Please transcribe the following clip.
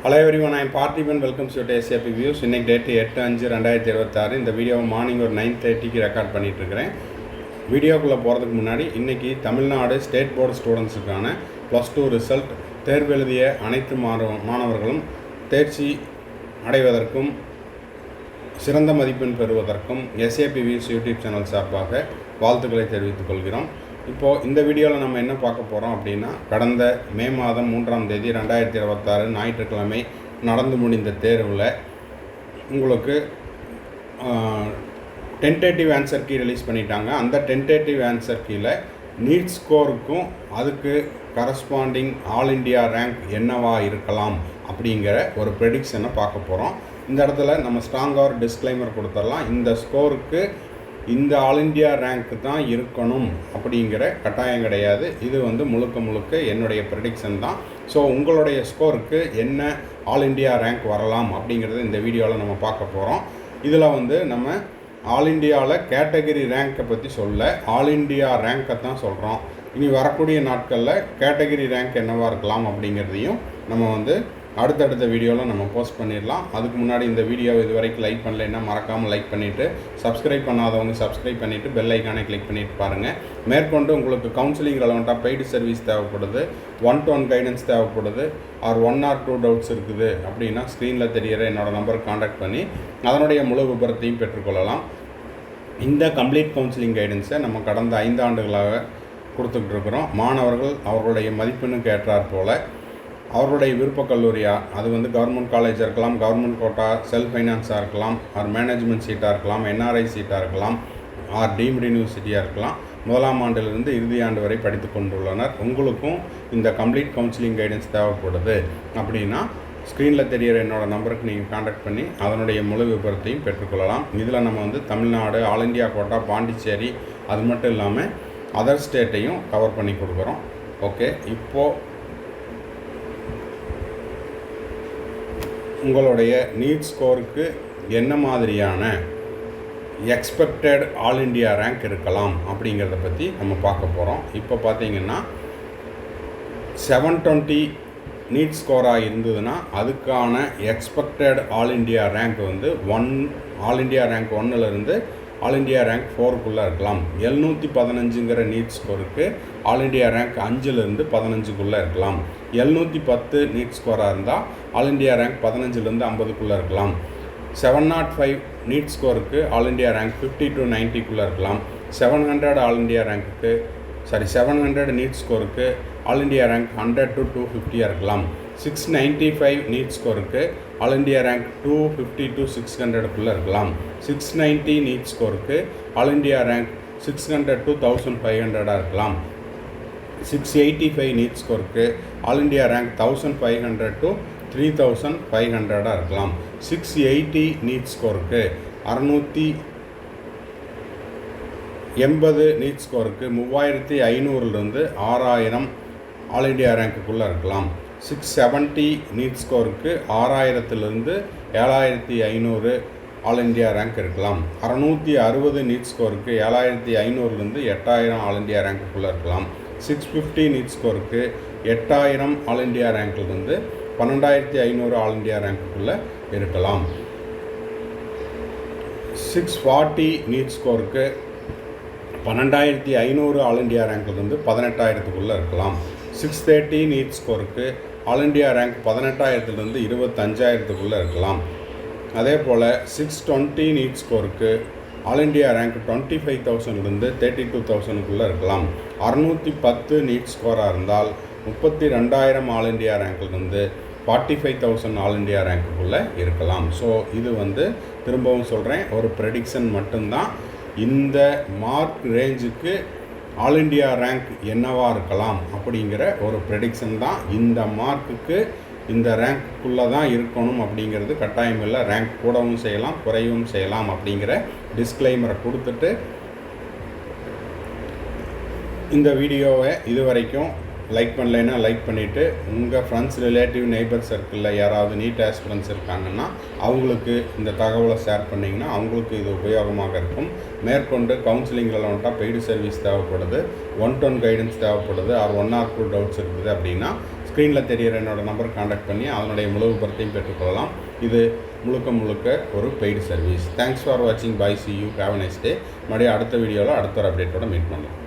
Hello everyone, I am Parthiban. Welcome to SAP Views. இன்னைக்கு date 8/5/2026. இந்த வீடியோவை morning ஒரு 9:30க்கு ரெக்கார்ட் பண்ணிட்டு இருக்கிறேன். வீடியோக்குள்ளே போகிறதுக்கு முன்னாடி இன்றைக்கி தமிழ்நாடு ஸ்டேட் போர்டு ஸ்டூடெண்ட்ஸுக்கான +2 ரிசல்ட் தேர்வு எழுதிய அனைத்து மாணவர்களும் தேர்ச்சி அடைவதற்கும் சிறந்த மதிப்பெண் பெறுவதற்கும் SAP Views யூடியூப் சேனல் சார்பாக வாழ்த்துக்களை தெரிவித்துக் கொள்கிறோம். இப்போது இந்த வீடியோவில் நம்ம என்ன பார்க்க போகிறோம் அப்படின்னா, கடந்த மே மாதம் 3ஆம் தேதி 2026 ஞாயிற்றுக்கிழமை நடந்து முடிந்த தேர்வில் உங்களுக்கு டென்டேட்டிவ் ஆன்சர் கீ ரிலீஸ் பண்ணிட்டாங்க. அந்த டென்டேட்டிவ் ஆன்சர் கீழே நீட் ஸ்கோருக்கும் அதுக்கு கரஸ்பாண்டிங் ஆல் இண்டியா ரேங்க் என்னவா இருக்கலாம் அப்படிங்கிற ஒரு ப்ரெடிக்ஷனை பார்க்க போகிறோம். இந்த இடத்துல நம்ம ஸ்ட்ராங்காக ஒரு டிஸ்க்ளைமர் கொடுத்துடலாம். இந்த ஸ்கோருக்கு இந்த ஆல் இண்டியா ரேங்க் தான் இருக்கணும் அப்படிங்கிற கட்டாயம் கிடையாது. இது முழுக்க என்னுடைய ப்ரெடிக்ஷன் தான். ஸோ உங்களுடைய ஸ்கோருக்கு என்ன ஆல் இண்டியா ரேங்க் வரலாம் அப்படிங்கிறத இந்த வீடியோவில் நம்ம பார்க்க போகிறோம். இதில் நம்ம ஆல் இண்டியாவில் கேட்டகரி ரேங்க்கை பற்றி சொல்ல, ஆல் இண்டியா ரேங்க்கை தான் சொல்கிறோம். இனி வரக்கூடிய நாட்களில் கேட்டகரி ரேங்க் என்னவாக இருக்கலாம் அப்படிங்கிறதையும் நம்ம அடுத்தடுத்த வீடியோவில் நம்ம போஸ்ட் பண்ணிடலாம். அதுக்கு முன்னாடி இந்த வீடியோ இது வரைக்கும் லைக் பண்ணலைன்னா மறக்காமல் லைக் பண்ணிவிட்டு, சப்ஸ்கிரைப் பண்ணாதவங்க சப்ஸ்கிரைப் பண்ணிவிட்டு பெல் ஐக்கானை கிளிக் பண்ணிவிட்டு பாருங்கள். மேற்கொண்டு உங்களுக்கு கவுன்சிலிங் ரெலவெண்ட்டாக பெய்டு சர்வீஸ் தேவைப்படுது, 1-to-1 கைடன்ஸ் தேவைப்படுது, ஆர் 1 or 2 டவுட்ஸ் இருக்குது அப்படின்னா ஸ்க்ரீனில் தெரிகிற என்னோடய நம்பருக்கு காண்டாக்ட் பண்ணி அதனுடைய முழு விபரத்தையும் பெற்றுக்கொள்ளலாம். இந்த கம்ப்ளீட் கவுன்சிலிங் கைடன்ஸை நம்ம கடந்த 5 ஆண்டுகளாக கொடுத்துக்கிட்டுருக்குறோம். மாணவர்கள் அவர்களுடைய மதிப்பெண்ணுக்கு ஏற்றாற் போல் அவர்களுடைய விருப்ப கல்லூரியாக, அது கவர்மெண்ட் காலேஜாக இருக்கலாம், கவர்மெண்ட் கோட்டா, செல்ஃப் ஃபைனான்ஸாக இருக்கலாம், ஆர் மேனேஜ்மெண்ட் சீட்டாக இருக்கலாம், NRI சீட்டாக இருக்கலாம், ஆர் டீம்டு யூனிவர்சிட்டியாக இருக்கலாம், முதலாம் ஆண்டிலிருந்து இறுதி ஆண்டு வரை படித்து கொண்டுள்ளனர். உங்களுக்கும் இந்த கம்ப்ளீட் கவுன்சிலிங் கைடன்ஸ் தேவைப்படுது அப்படின்னா ஸ்க்ரீனில் தெரிகிற என்னோடய நம்பருக்கு நீங்கள் காண்டாக்ட் பண்ணி அதனுடைய முழு விபரத்தையும் பெற்றுக்கொள்ளலாம். இதில் நம்ம Tamil Nadu, all India quota, Pondicherry, அது மட்டும் இல்லாமல் அதர் ஸ்டேட்டையும் கவர் பண்ணி கொடுக்குறோம். ஓகே, இப்போது உங்களுடைய நீட் ஸ்கோருக்கு என்ன மாதிரியான எக்ஸ்பெக்டட் ஆல் இண்டியா ரேங்க் இருக்கலாம் அப்படிங்கிறத பற்றி நம்ம பார்க்க போகிறோம். இப்போ பார்த்தீங்கன்னா 720 நீட் ஸ்கோராக இருந்ததுன்னா அதுக்கான expected all India rank 1 all India rank 1லேருந்து ஆல் இண்டியா ரேங்க் 4க்குள்ளே இருக்கலாம். 715ங்கிற நீட் ஸ்கோருக்கு ஆல் இண்டியா ரேங்க் 5லேருந்து 15க்குள்ளே இருக்கலாம். 710 நீட் ஸ்கோராக இருந்தால் ஆல் இண்டியா ரேங்க் 15லேருந்து 50க்குள்ளே இருக்கலாம். 705 நீட் ஸ்கோருக்கு ஆல் இண்டியா ரேங்க் 50 to 90க்குள்ளே இருக்கலாம். 700 ஆல் இண்டியா ரேங்க்குக்கு 700 நீட் ஸ்கோருக்கு ஆல் இண்டியா ரேங்க் 100 to 250 இருக்கலாம். 695 நீட் ஸ்கோருக்கு ஆல் இண்டியா ரேங்க் 250 to 600க்குள்ளே இருக்கலாம். 690 நீட் ஸ்கோருக்கு ஆல் இண்டியா ரேங்க் 600 to 1500 இருக்கலாம். 685 நீட் ஸ்கோருக்கு ஆல் இண்டியா ரேங்க் 1500 to 3500 இருக்கலாம். 680 நீட் ஸ்கோருக்கு 680 நீட் ஸ்கோருக்கு 3500லேருந்து 6000 ஆல் இண்டியா ரேங்க்குள்ளே இருக்கலாம். 670 நீட் ஸ்கோருக்கு 6000லேருந்து 7500 ஆல் இண்டியா ரேங்க் இருக்கலாம். 660 நீட் ஸ்கோருக்கு 7500லேருந்து 8000 ஆல் இண்டியா ரேங்க்குள்ளே இருக்கலாம். 650 நீட் ஸ்கோருக்கு 8000 ஆல் இண்டியா ரேங்க்லேருந்து 12500 ஆல் இண்டியா ரேங்க்குள்ளே இருக்கலாம். 640 நீட் ஸ்கோருக்கு 12500 ஆல் இண்டியா ரேங்க்லேருந்து 18000க்குள்ளே இருக்கலாம். 630 நீட் ஸ்கோருக்கு ஆல் இண்டியா ரேங்க் 18000லேருந்து 25000க்குள்ளே இருக்கலாம். அதே போல் 620 நீட் ஸ்கோருக்கு ஆல் இண்டியா ரேங்க் 25000லேருந்து 32000க்குள்ளே இருக்கலாம். 610 நீட் ஸ்கோராக இருந்தால் 32000 ஆல் இண்டியா ரேங்க்லேருந்து 45000 ஆல் இண்டியா ரேங்க்குள்ளே இருக்கலாம். ஸோ இது திரும்பவும் சொல்கிறேன், ஒரு ப்ரெடிக்ஷன் மட்டும்தான். இந்த மார்க் ரேஞ்சுக்கு ஆல் இண்டியா ரேங்க் என்னவாக இருக்கலாம் அப்படிங்கிற ஒரு ப்ரெடிக்ஷன் தான். இந்த மார்க்குக்கு இந்த ரேங்க்குள்ளே தான் இருக்கணும் அப்படிங்கிறது கட்டாயம் இல்லை. ரேங்க் கூடவும் செய்யலாம், குறையவும் செய்யலாம் அப்படிங்கிற டிஸ்க்ளைமரை கொடுத்துட்டு இந்த வீடியோவை இது வரைக்கும் லைக் பண்ணலைன்னா லைக் பண்ணிவிட்டு உங்கள் ஃப்ரெண்ட்ஸ், ரிலேட்டிவ், நெய்பர் சர்க்கிளில் யாராவது நீட் ஆஸ்பிரன்ஸ் இருக்காங்கன்னா அவங்களுக்கு இந்த தகவலை ஷேர் பண்ணிங்கன்னா அவங்களுக்கு இது உபயோகமாக இருக்கும். மேற்கொண்டு கவுன்சிலிங் ரெலவெண்ட்டாக பெய்டு சர்வீஸ் தேவைப்படுது, 1-to-1 கைடன்ஸ் தேவைப்படுது, ஆர் 1 or 2 டவுட்ஸ் இருக்குது அப்படின்னா ஸ்க்ரீனில் தெரிகிற என்னோடய நம்பர் காண்டாக்ட் பண்ணி அதனுடைய முழு விபரத்தையும் பெற்றுக்கொள்ளலாம். இது முழுக்க ஒரு பெய்டு சர்வீஸ். தேங்க்ஸ் ஃபார் வாட்சிங். Bye, see you, have a nice day. மறுபடியும் அடுத்த வீடியோவில் அடுத்த ஒரு அப்டேட்டோட மீட் பண்ணலாம்.